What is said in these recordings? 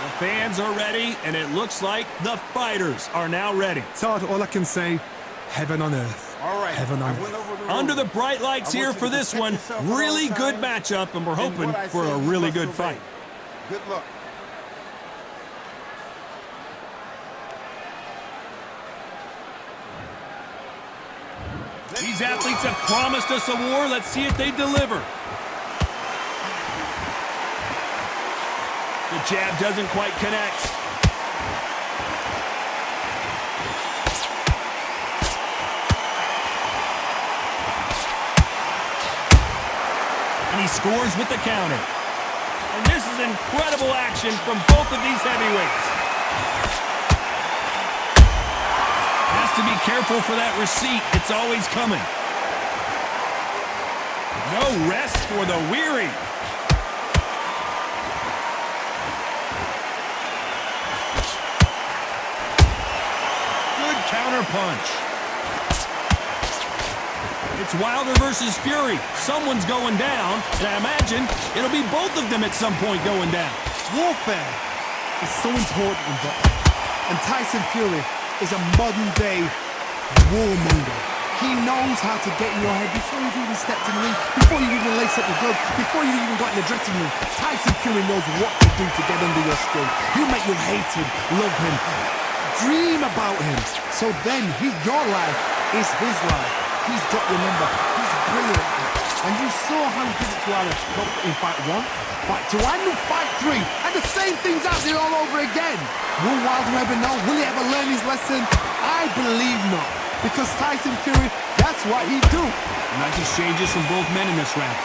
The fans are ready, and it looks like the fighters are now ready. Todd, all I can say, heaven on earth. All right. Heaven on earth. Under the bright lights here for this one, really good matchup, and we're hoping for a really good fight. Good luck. These athletes have promised us a war. Let's see if they deliver. The jab doesn't quite connect. And he scores with the counter. And this is incredible action from both of these heavyweights. Has to be careful for that receipt. It's always coming. No rest for the weary. Good counter punch. It's Wilder versus Fury. Someone's going down, and I imagine it'll be both of them at some point going down. Warfare is so important in boxing. And Tyson Fury is a modern-day warmonger. He knows how to get in your head before you've even stepped in the ring, before you even laced up the glove, before you even got in the dressing room. Tyson Fury knows what to do to get under your skin. He'll make you hate him, love him, dream about him. So then your life is his life. He's got your number. He's brilliant. And you saw how he did it to Alex in fight 1, fight 2, and fight 3. And the same thing's happening all over again. Will Wilder ever know? Will he ever learn his lesson? I believe not. Because Tyson Fury, that's what he do. Nice exchanges from both men in this round.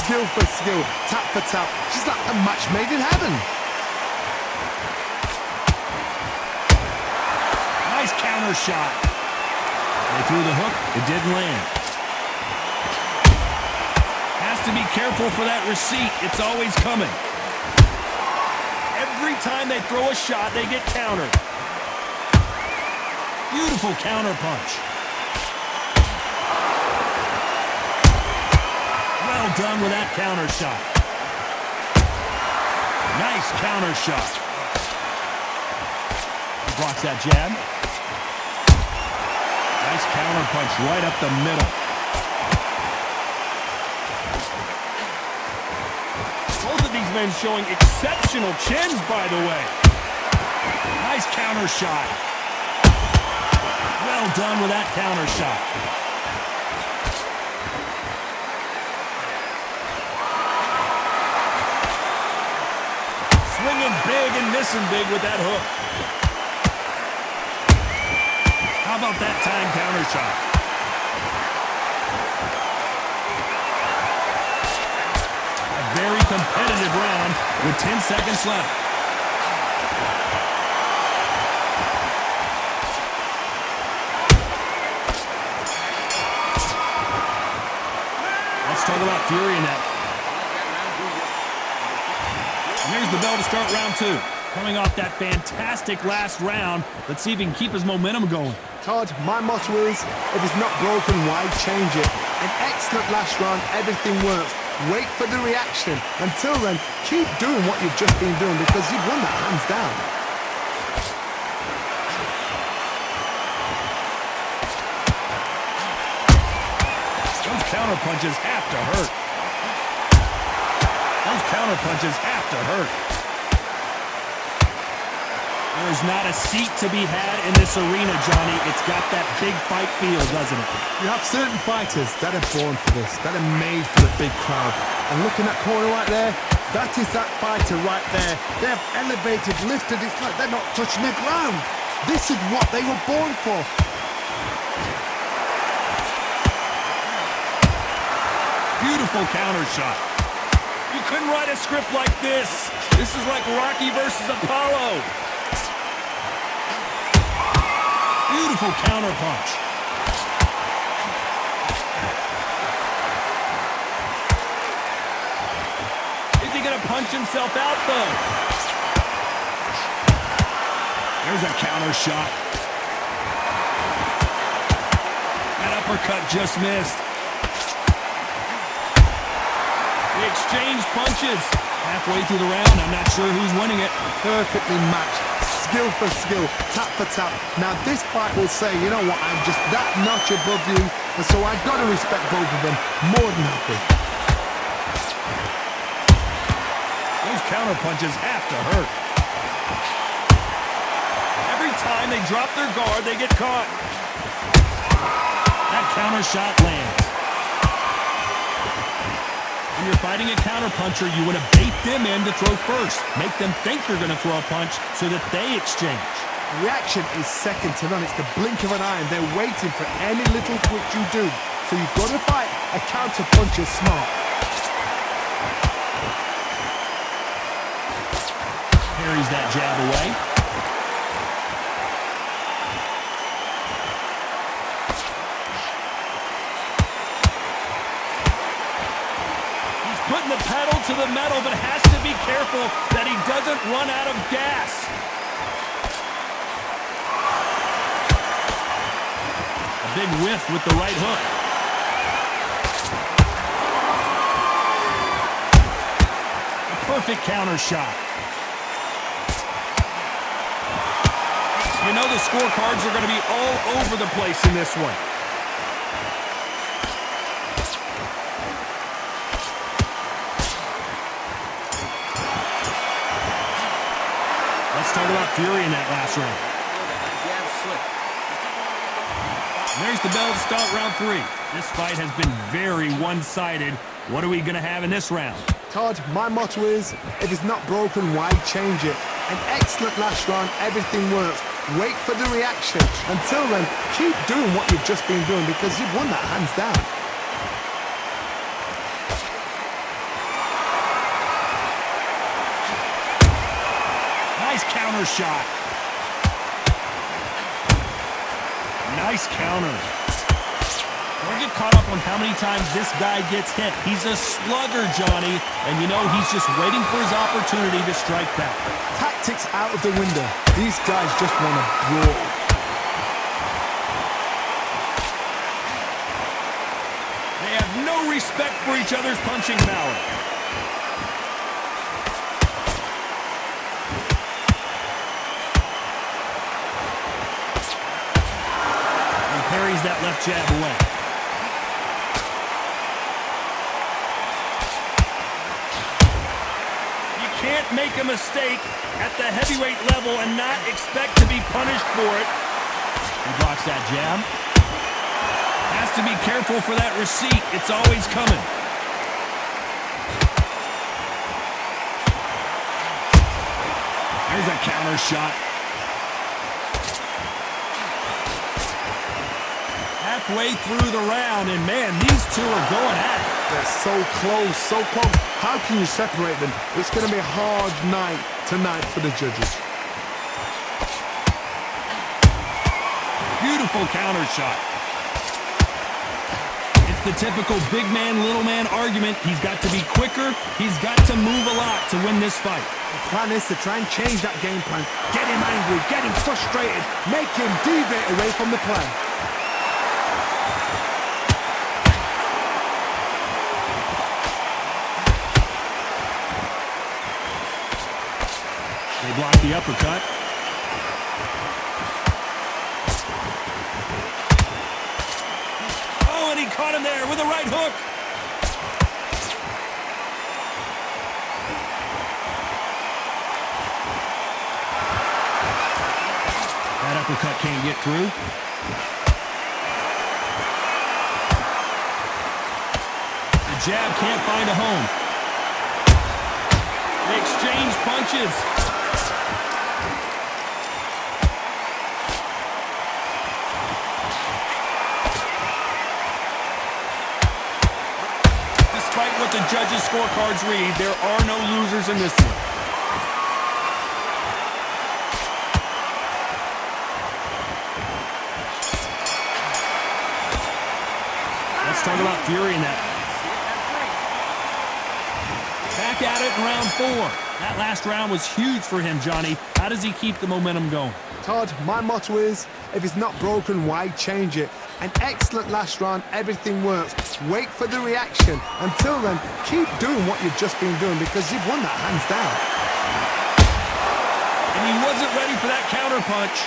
Skill for skill, tap for tap. She's like a match made in heaven. Nice counter shot. They threw the hook. It didn't land. Has to be careful for that receipt. It's always coming. Every time they throw a shot, they get countered. Beautiful counter punch. Well done with that counter shot. Nice counter shot. Blocks that jab. Nice counter punch right up the middle. Both of these men showing exceptional chins, by the way. Nice counter shot. Well done with that counter shot. Swinging big and missing big with that hook. How about that time counter shot? A very competitive round with 10 seconds left. Let's talk about Fury in that. And here's the bell to start round 2. Coming off that fantastic last round, let's see if he can keep his momentum going. Todd, my motto is, if it's not broken, why change it? An excellent last round, everything works. Wait for the reaction. Until then, keep doing what you've just been doing because you've won that hands down. Those counter punches have to hurt. Those counter punches have to hurt. There's not a seat to be had in this arena, Johnny. It's got that big fight feel, doesn't it? You have certain fighters that are born for this, that are made for the big crowd. And looking at corner right there, that is that fighter right there. They have elevated, lifted, it's like they're not touching the ground. This is what they were born for. Beautiful counter shot. You couldn't write a script like this. This is like Rocky versus Apollo. Beautiful counter punch. Is he going to punch himself out, though? There's a counter shot. That uppercut just missed. They exchanged punches. Halfway through the round, I'm not sure who's winning it. Perfectly matched, skill for skill, tap for tap. Now this fight will say, you know what, I'm just that notch above you, and so I've got to respect both of them more than happy. Those counter punches have to hurt. Every time they drop their guard, they get caught. That counter shot lands. When you're fighting a counter-puncher, you want to bait them in to throw first. Make them think you're going to throw a punch so that they exchange. Reaction is second to none. It's the blink of an eye, and they're waiting for any little twitch you do. So you've got to fight a counter-puncher smart. Parries that jab away. Putting the pedal to the metal, but has to be careful that he doesn't run out of gas. A big whiff with the right hook. A perfect counter shot. You know the scorecards are going to be all over the place in this one. Talk about fury in that last round. There's the bell to start round 3. This fight has been very one-sided. What are we going to have in this round? Todd, my motto is, if it's not broken, why change it? An excellent last round, everything works. Wait for the reaction. Until then, keep doing what you've just been doing because you've won that hands down. Counter shot. Nice counter. Don't get caught up on how many times this guy gets hit. He's a slugger, Johnny, and you know he's just waiting for his opportunity to strike back. Tactics out of the window. These guys just want to brawl. They have no respect for each other's punching power. Parries that left jab away. You can't make a mistake at the heavyweight level and not expect to be punished for it. He blocks that jab. Has to be careful for that receipt. It's always coming. There's a counter shot. Halfway through the round, and man, these two are going at it. They're so close, so close. How can you separate them? It's going to be a hard night tonight for the judges. Beautiful counter shot. It's the typical big man, little man argument. He's got to be quicker. He's got to move a lot to win this fight. The plan is to try and change that game plan. Get him angry, get him frustrated, make him deviate away from the plan. They block the uppercut. Oh, and he caught him there with a right hook. That uppercut can't get through. The jab can't find a home. They exchange punches. Despite what the judges' scorecards read, there are no losers in this one. Let's talk about fury in that. Back at it in round 4. That last round was huge for him, Johnny. How does he keep the momentum going? Todd, my motto is, if it's not broken, why change it? An excellent last round, everything works. Wait for the reaction. Until then, keep doing what you've just been doing because you've won that hands down. And he wasn't ready for that counter punch.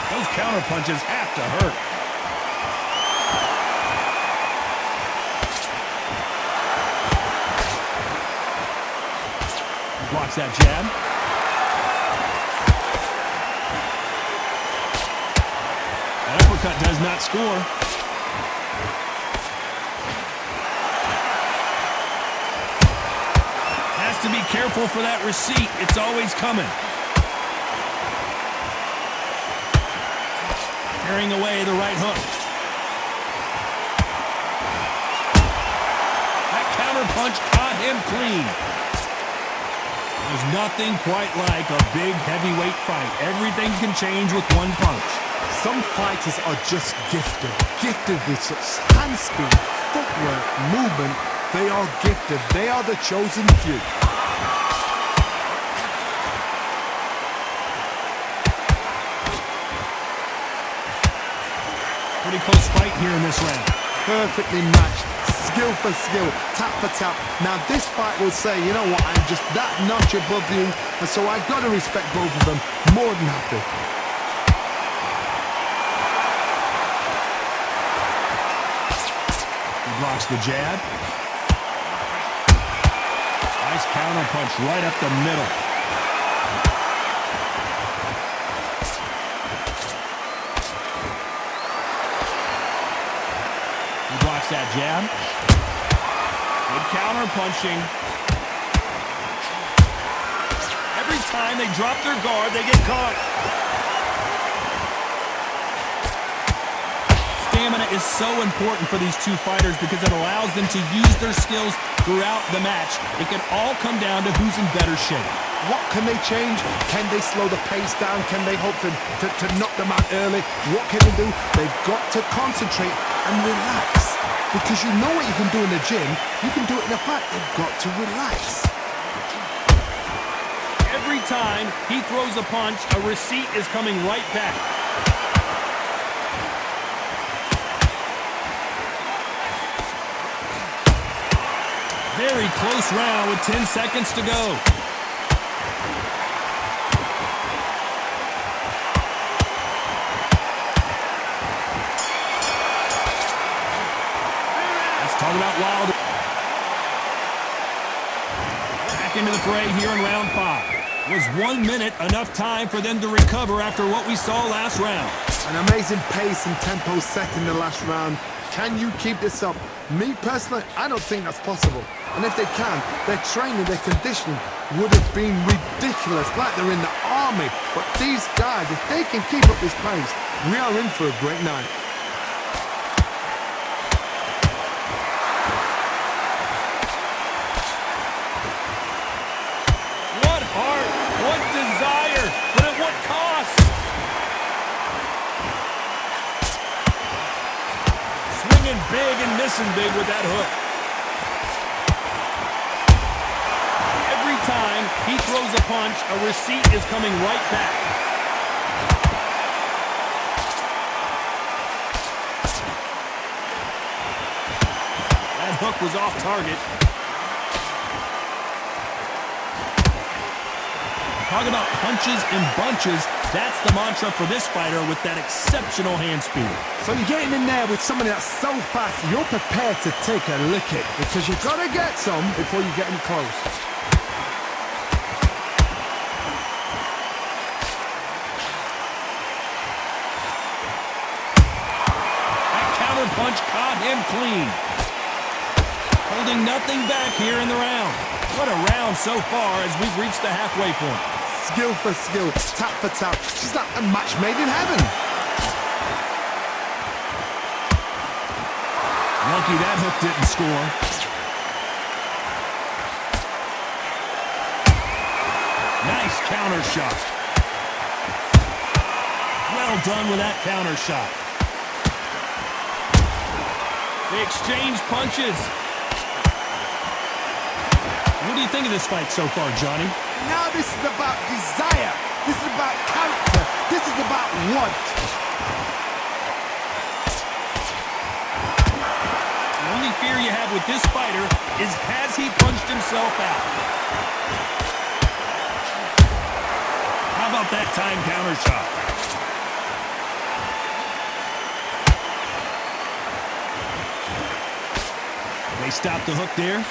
Those counter punches have to hurt. Blocks that jab. That uppercut does not score. Has to be careful for that receipt. It's always coming. Carrying away the right hook. That counter punch caught him clean. There's nothing quite like a big heavyweight fight. Everything can change with one punch. Some fighters are just gifted. Gifted with such hand speed, footwork, movement. They are gifted. They are the chosen few. Pretty close fight here in this round. Perfectly matched. Skill for skill, tap for tap. Now this fight will say, you know what, I'm just that notch above you, and so I've got to respect both of them. More than happy. He blocks the jab. Nice counter punch right up the middle. He blocks that jab. Good counter punching. Every time they drop their guard, they get caught. Stamina is so important for these two fighters because it allows them to use their skills throughout the match. It can all come down to who's in better shape. What can they change? Can they slow the pace down? Can they hope to knock them out early? What can they do? They've got to concentrate and relax. Because you know what you can do in the gym, you can do it in a fight. You've got to relax. Every time he throws a punch, a receipt is coming right back. Very close round with 10 seconds to go. Talk about Wilder. Back into the fray here in round 5. Was 1 minute enough time for them to recover after what we saw last round? An amazing pace and tempo set in the last round. Can you keep this up? Me personally, I don't think that's possible. And if they can, their training, their conditioning would have been ridiculous, like they're in the army. But these guys, if they can keep up this pace, we are in for a great night. Big and missing big with that hook. Every time he throws a punch, a receipt is coming right back. That hook was off target. Talk about punches and bunches. That's the mantra for this fighter with that exceptional hand speed. So you're getting in there with somebody that's so fast, you're prepared to take a licking because you've got to get some before you get him close. That counter punch caught him clean. Holding nothing back here in the round. What a round so far as we've reached the halfway point. Skill for skill, tap for tap. She's like a match made in heaven. Lucky that hook didn't score. Nice counter shot. Well done with that counter shot. They exchange punches. What do you think of this fight so far, Johnny? Now this is about desire. This is about character. This is about want. The only fear you have with this fighter is, has he punched himself out? How about that time counter shot? They stop the hook there.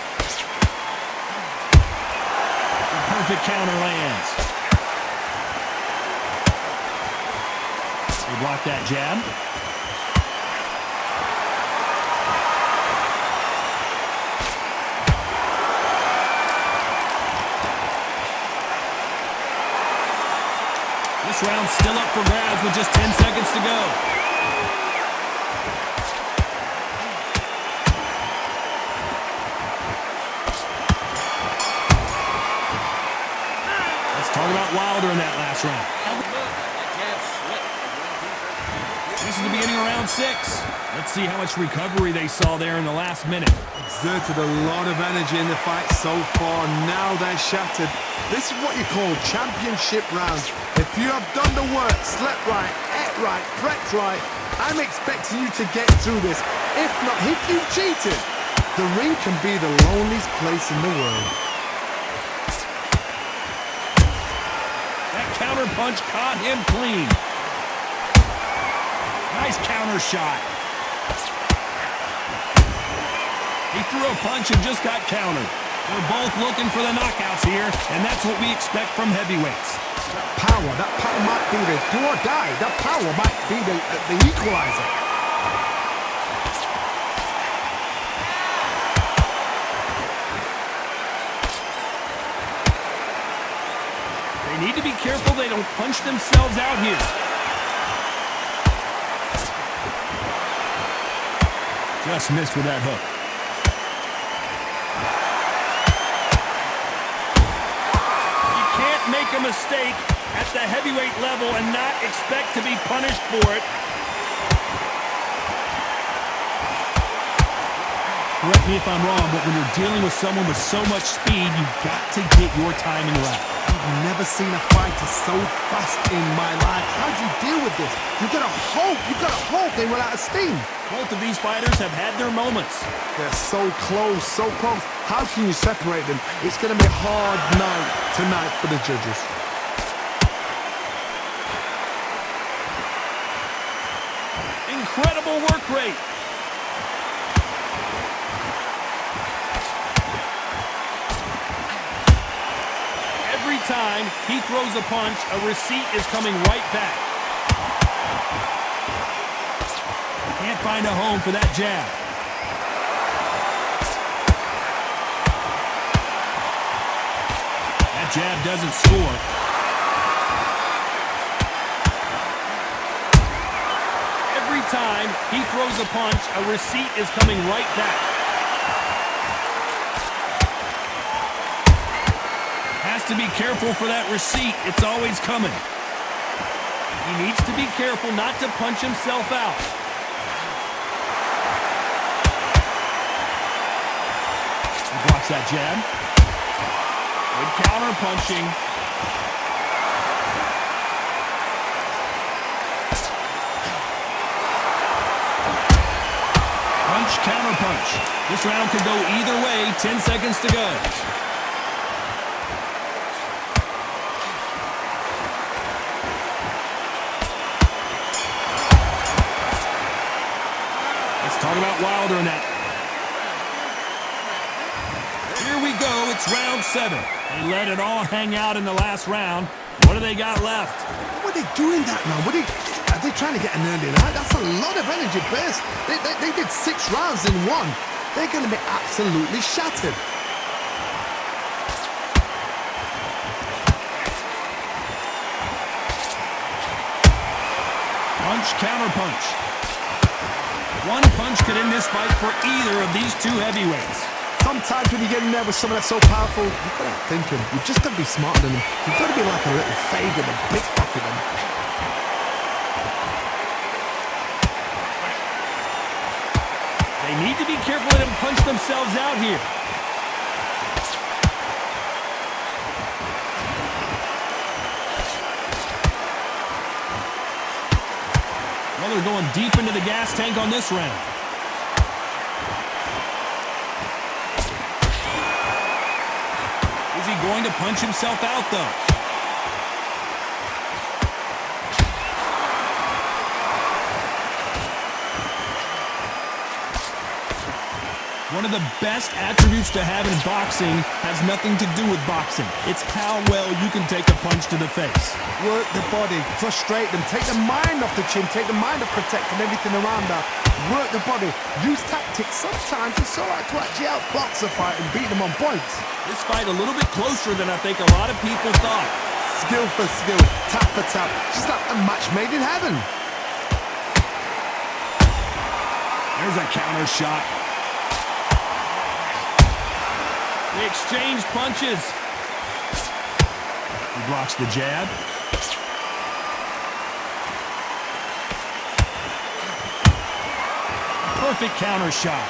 The perfect counter lands. They block that jab. This round's still up for grabs with just 10 seconds to go. Let's talk about Wilder in that last round. This is the beginning of round 6. Let's see how much recovery they saw there in the last minute. Exerted a lot of energy in the fight so far. Now they're shattered. This is what you call championship rounds. If you have done the work, slept right, ate right, prepped right, I'm expecting you to get through this. If not, if you've cheated, the ring can be the loneliest place in the world. That counter punch caught him clean. Nice counter shot. He threw a punch and just got countered. They're both looking for the knockouts here, and that's what we expect from heavyweights. That power might be the do or die. That power might be the equalizer. They need to be careful they don't punch themselves out here. Just missed with that hook. You can't make a mistake at the heavyweight level and not expect to be punished for it. Correct me if I'm wrong, but when you're dealing with someone with so much speed, you've got to get your timing right. I've never seen a fighter so fast in my life. How do you deal with this? You gotta hope they run out of steam. Both of these fighters have had their moments. They're so close, so close. How can you separate them? It's gonna be a hard night tonight for the judges. Incredible work rate. Every time he throws a punch, a receipt is coming right back. Can't find a home for that jab. That jab doesn't score. Every time he throws a punch, a receipt is coming right back. Has to be careful for that receipt. It's always coming. He needs to be careful not to punch himself out. He blocks that jab. Good counter punching. Punch, counter punch. This round could go either way. 10 seconds to go. Talk about Wilder in that. Here we go. It's round 7. They let it all hang out in the last round. What do they got left? What are they doing that now? Are they trying to get an early night? That's a lot of energy burst. They did 6 rounds in one. They're going to be absolutely shattered. Punch, counter punch. One punch could end this fight for either of these two heavyweights. Sometimes when you get in there with someone that's so powerful, you've got to think him. You've just got to be smarter than him. You've got to be like a little favour to pickpocket him. They need to be careful they don't punch themselves out here. they're going deep into the gas tank on this round. Is he going to punch himself out, though? One of the best attributes to have in boxing has nothing to do with boxing. It's how well you can take a punch to the face. Work the body, frustrate them, take the mind off the chin, take the mind off protecting everything around that. Work the body, use tactics. Sometimes it's all right to actually outbox a fight and beat them on points. This fight a little bit closer than I think a lot of people thought. Skill for skill, tap for tap, just like a match made in heaven. There's a counter shot. They exchange punches. He blocks the jab. Perfect counter shot.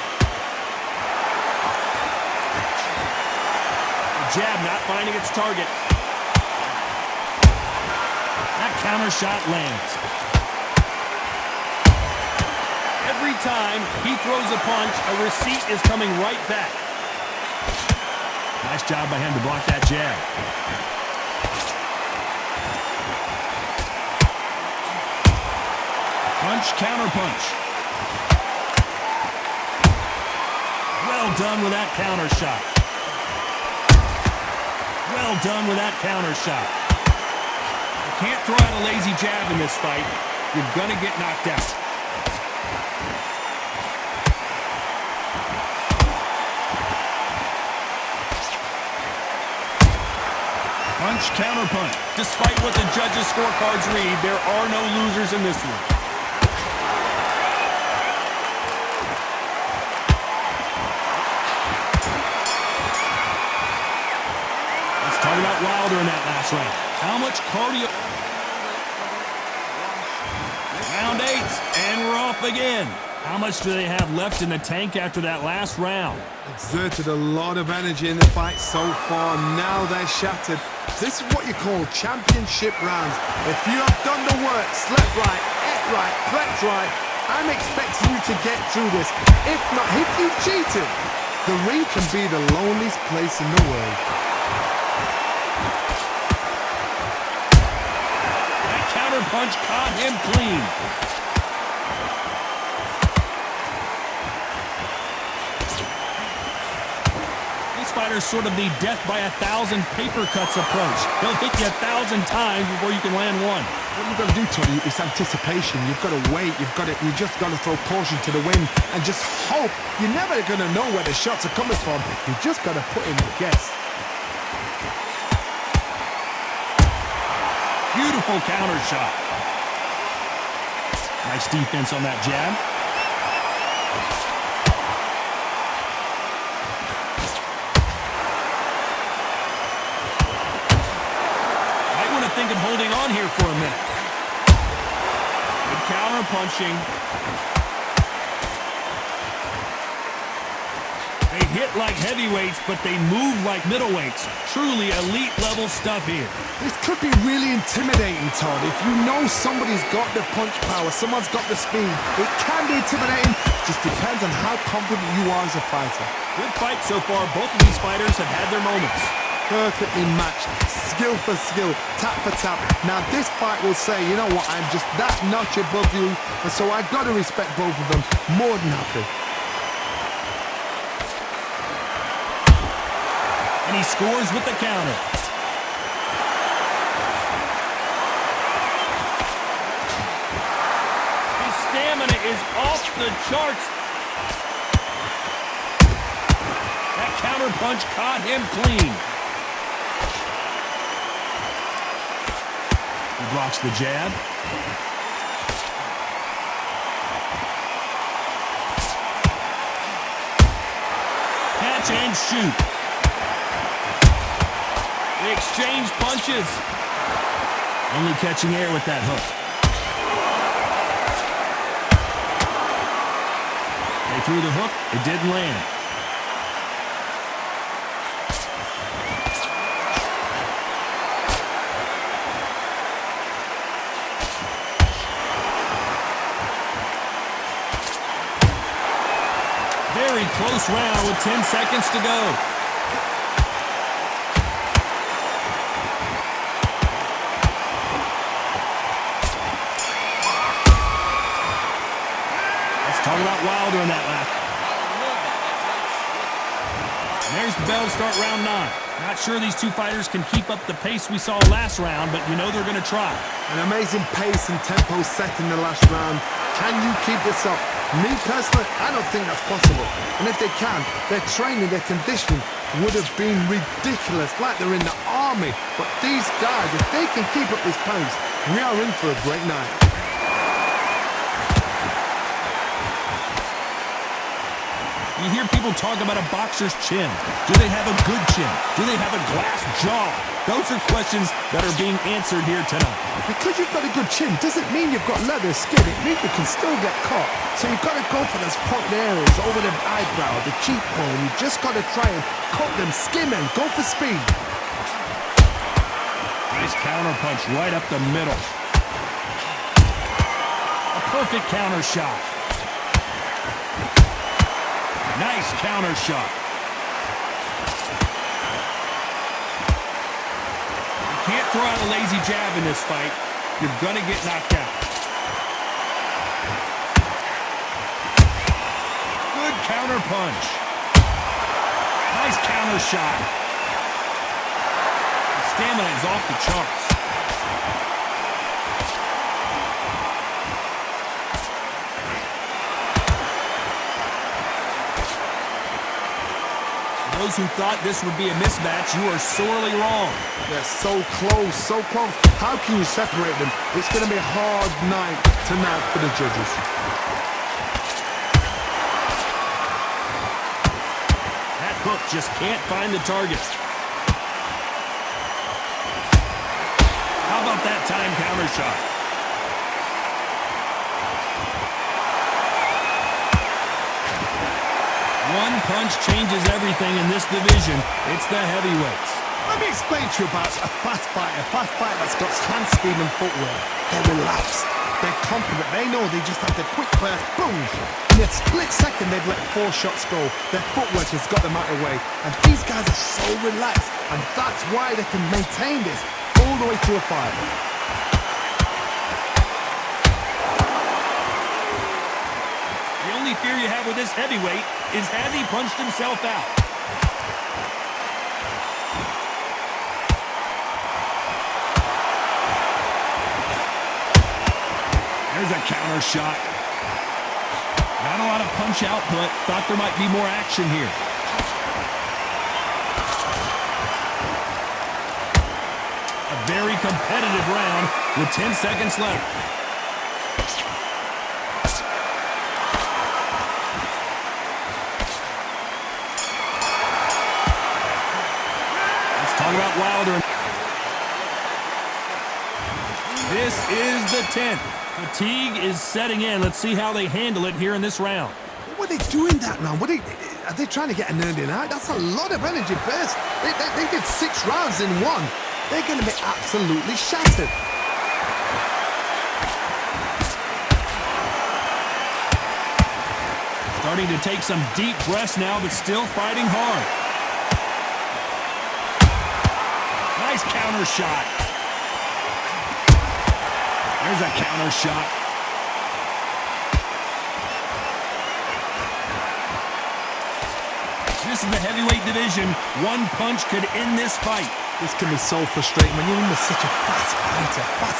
The jab not finding its target. That counter shot lands. Every time he throws a punch, a receipt is coming right back. Nice job by him to block that jab. Punch, counter punch. Well done with that counter shot. Well done with that counter shot. You can't throw out a lazy jab in this fight. You're going to get knocked out. Punch, counter punch. Despite what the judges' scorecards read, there are no losers in this one. Let's talk about Wilder in that last round. How much cardio? Round 8, and we're off again. How much do they have left in the tank after that last round? Exerted a lot of energy in the fight so far. Now they're shattered. This is what you call championship rounds. If you have done the work, slept right, ate right, slept right, I'm expecting you to get through this. If not, if you cheated, the ring can be the loneliest place in the world. That counter punch caught him clean. Fighters sort of the death by 1,000 paper cuts approach. They'll hit you 1,000 times before you can land one. What you've got to do, Tony, is anticipation. You've got to wait. You just got to throw caution to the wind and just hope. You're never going to know where the shots are coming from. You just got to put in a guess. Beautiful counter shot. Nice defense on that jab. Think of holding on here for a minute. Good counter punching. They hit like heavyweights, but they move like middleweights. Truly elite level stuff here. This could be really intimidating, Todd. If you know somebody's got the punch power, someone's got the speed, it can be intimidating. Just depends on how confident you are as a fighter. Good fight so far. Both of these fighters have had their moments. Perfectly matched, skill for skill, tap for tap. Now this fight will say, you know what, I'm just that notch above you, and so I've got to respect both of them more than happy. And he scores with the counter. His stamina is off the charts. That counter punch caught him clean. He blocks the jab. Catch and shoot. They exchange punches. Only catching air with that hook. They threw the hook. It didn't land. this round with 10 seconds to go. Let's talk about Wilder in that lap. And there's the bell to start round 9. Not sure these two fighters can keep up the pace we saw last round, but you know they're going to try. An amazing pace and tempo set in the last round. Can you keep this up? Me personally, I don't think that's possible. And if they can, their training, their conditioning would have been ridiculous, like they're in the army. But these guys, if they can keep up this pace, we are in for a great night. You hear people talk about a boxer's chin. Do they have a good chin? Do they have a glass jaw? Those are questions that are being answered here tonight. Because you've got a good chin doesn't mean you've got leather skin. It means you can still get caught. So you've got to go for those pointed areas over the eyebrow, the cheekbone. You just got to try and cut them, skim them, go for speed. Nice counter punch right up the middle. A perfect counter shot. Nice counter shot. You can't throw out a lazy jab in this fight. You're gonna get knocked out. Good counter punch. Nice counter shot. The stamina is off the charts. Those who thought this would be a mismatch, you are sorely wrong. They're so close, so close. How can you separate them? It's going to be a hard night tonight for the judges. That hook just can't find the target. How about that time counter shot? One punch changes everything in this division. It's the heavyweights. Let me explain to you about a fast fighter that's got hand speed and footwork. They're relaxed. They're confident. They know they just have the quick burst. Boom! In a split second, they've let 4 shots go. Their footwork has got them out of the way. And these guys are so relaxed. And that's why they can maintain this all the way through a fight. The only fear you have with this heavyweight is has he punched himself out? There's a counter shot. Not a lot of punch output. Thought there might be more action here. A very competitive round with 10 seconds left. Talk about Wilder. This is the 10th. Fatigue is setting in. Let's see how they handle it here in this round. What are they doing that now? Are they trying to get an early night? That's a lot of energy burst. They did 6 rounds in one. They're going to be absolutely shattered. Starting to take some deep breaths now, but still fighting hard. Nice counter shot. There's a counter shot. This is the heavyweight division. One punch could end this fight. This can be so frustrating when you're in with such a fast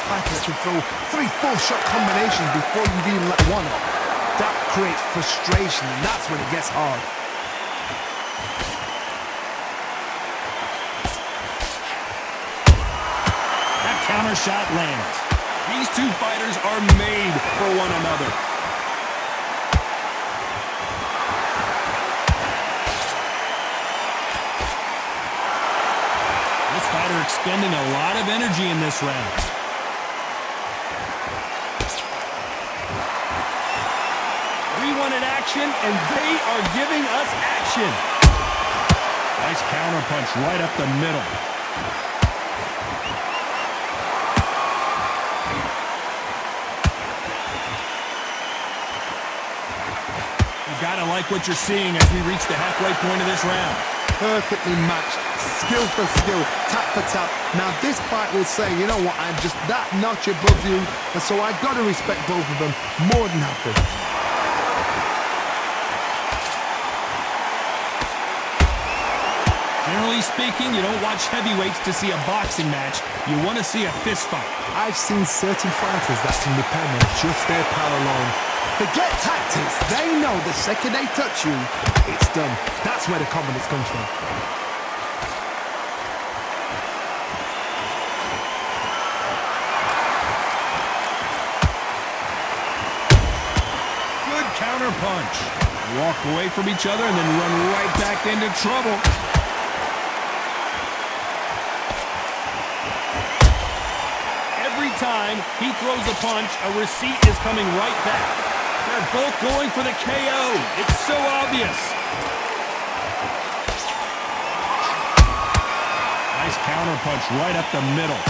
fighter that can throw 3-4 shot combinations before you even let one up. That creates frustration, and that's when it gets hard. That counter shot lands. These two fighters are made for one another. This fighter expending a lot of energy in this round. We wanted action, and they are giving us action. Nice counter punch right up the middle. Gotta like what you're seeing as we reach the halfway point of this round. Perfectly matched, skill for skill, tap for tap. Now this fight will say, you know what, I'm just that notch above you, and so I gotta respect both of them more than happy. Generally speaking, you don't watch heavyweights to see a boxing match. You want to see a fist fight. I've seen certain fighters that can depend on just their power alone. Forget tactics. They know the second they touch you, it's done. That's where the confidence comes from. Good counter punch. Walk away from each other and then run right back into trouble. Every time he throws a punch, a receipt is coming right back. They're both going for the KO. It's so obvious. Nice counter punch right up the middle.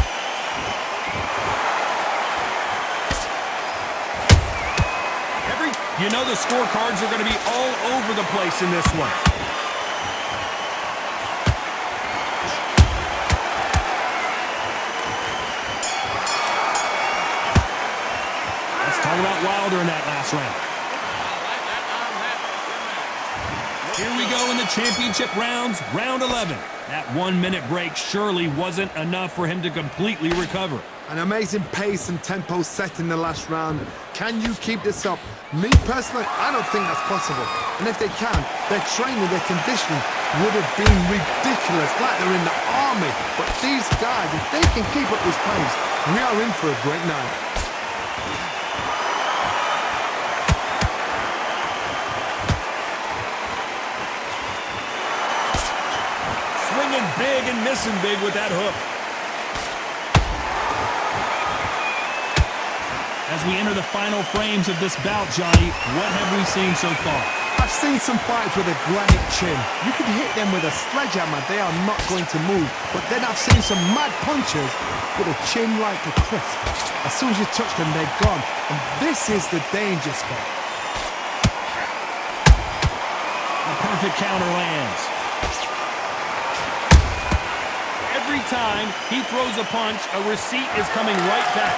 You know the scorecards are going to be all over the place in this one. Let's talk about Wilder in that last round. Here we go in the championship rounds, round 11. That 1 minute break surely wasn't enough for him to completely recover. An amazing pace and tempo set in the last round. Can you keep this up? Me personally, I don't think that's possible. And if they can, their training, their conditioning would have been ridiculous, like they're in the army. But these guys, if they can keep up this pace, we are in for a great night. Swinging big and missing big with that hook. As we enter the final frames of this bout, Johnny, what have we seen so far? I've seen some fights with a granite chin. You can hit them with a sledgehammer, they are not going to move. But then I've seen some mad punchers with a chin like a crisp. As soon as you touch them, they're gone. And this is the danger spot. A perfect counter lands. Every time he throws a punch, a receipt is coming right back.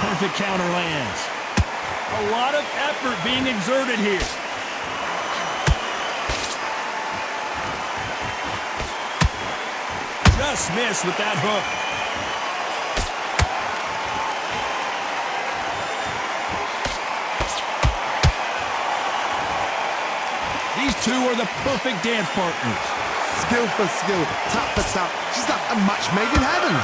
Perfect counter lands. A lot of effort being exerted here. Just missed with that hook. These two are the perfect dance partners. Skill for skill, tap for tap, just like a match made in heaven.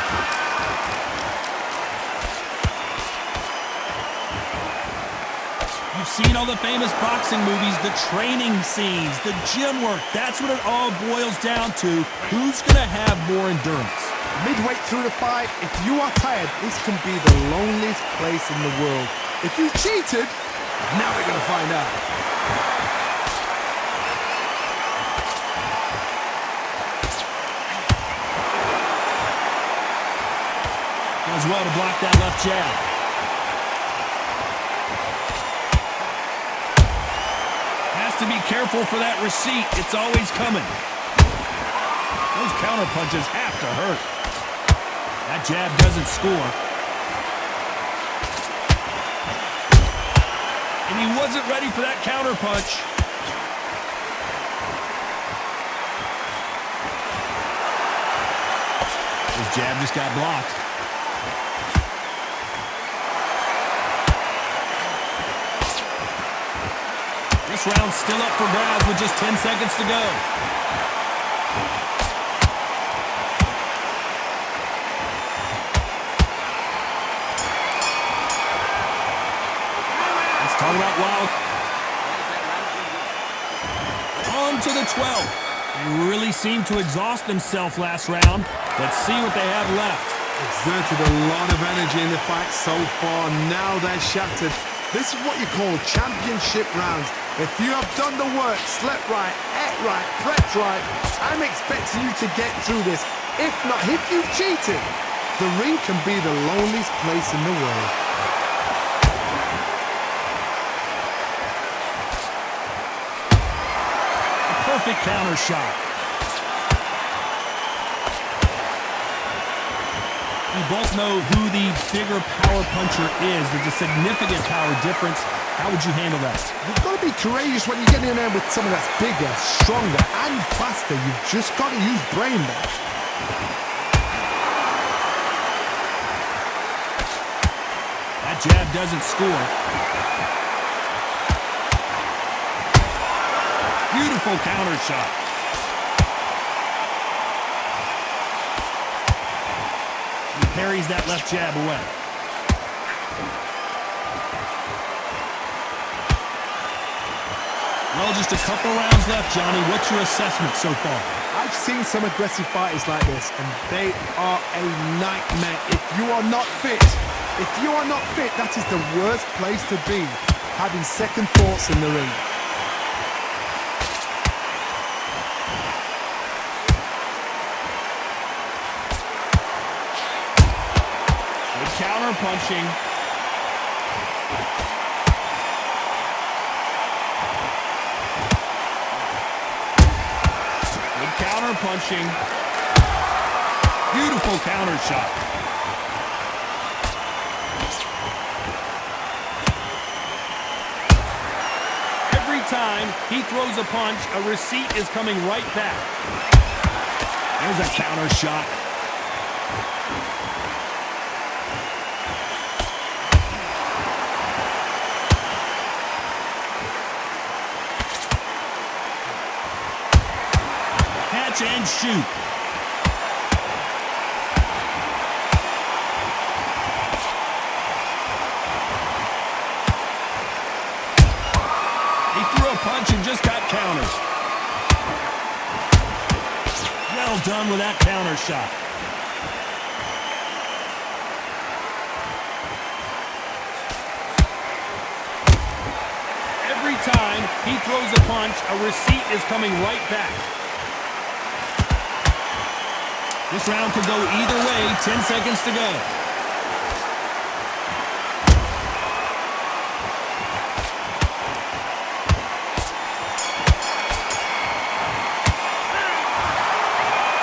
You've seen all the famous boxing movies, the training scenes, the gym work. That's what it all boils down to. Who's going to have more endurance? Midway through the fight, if you are tired, this can be the loneliest place in the world. If you cheated, now we're going to find out. Does well to block that left jab. To be careful for that receipt. It's always coming. Those counter punches have to hurt. That jab doesn't score. And he wasn't ready for that counter punch. His jab just got blocked. This round's still up for grabs with just 10 seconds to go. Let's talk about Wild. On to the 12th. They really seemed to exhaust themselves last round. Let's see what they have left. Exerted a lot of energy in the fight so far. Now they're shattered. This is what you call championship rounds. If you have done the work, slept right, ate right, prepped right, I'm expecting you to get through this. If not, if you cheated, The ring can be the loneliest place in the world. A perfect counter shot. We both know who the bigger power puncher is. There's a significant power difference. How would you handle that? You've got to be courageous when you get in there with someone that's bigger, stronger, and faster. You've just got to use brain there. That jab doesn't score. Beautiful counter shot. He parries that left jab away. Well, just a couple rounds left, Johnny. What's your assessment so far? I've seen some aggressive fighters like this, and they are a nightmare. If you are not fit, that is the worst place to be, having second thoughts in the ring. Good counter punching. Counter punching. Beautiful counter shot. Every time he throws a punch, a receipt is coming right back. There's a counter shot. And shoot. He threw a punch and just got counters. Well done with that counter shot. Every time he throws a punch, a receipt is coming right back. This round could go either way. 10 seconds to go.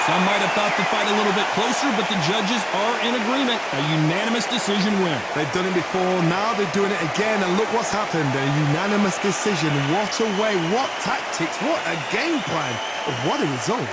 Some might have thought the fight a little bit closer, but the judges are in agreement. A unanimous decision win. They've done it before, now they're doing it again, and look what's happened. A unanimous decision. What a way, what tactics, what a game plan. What a result.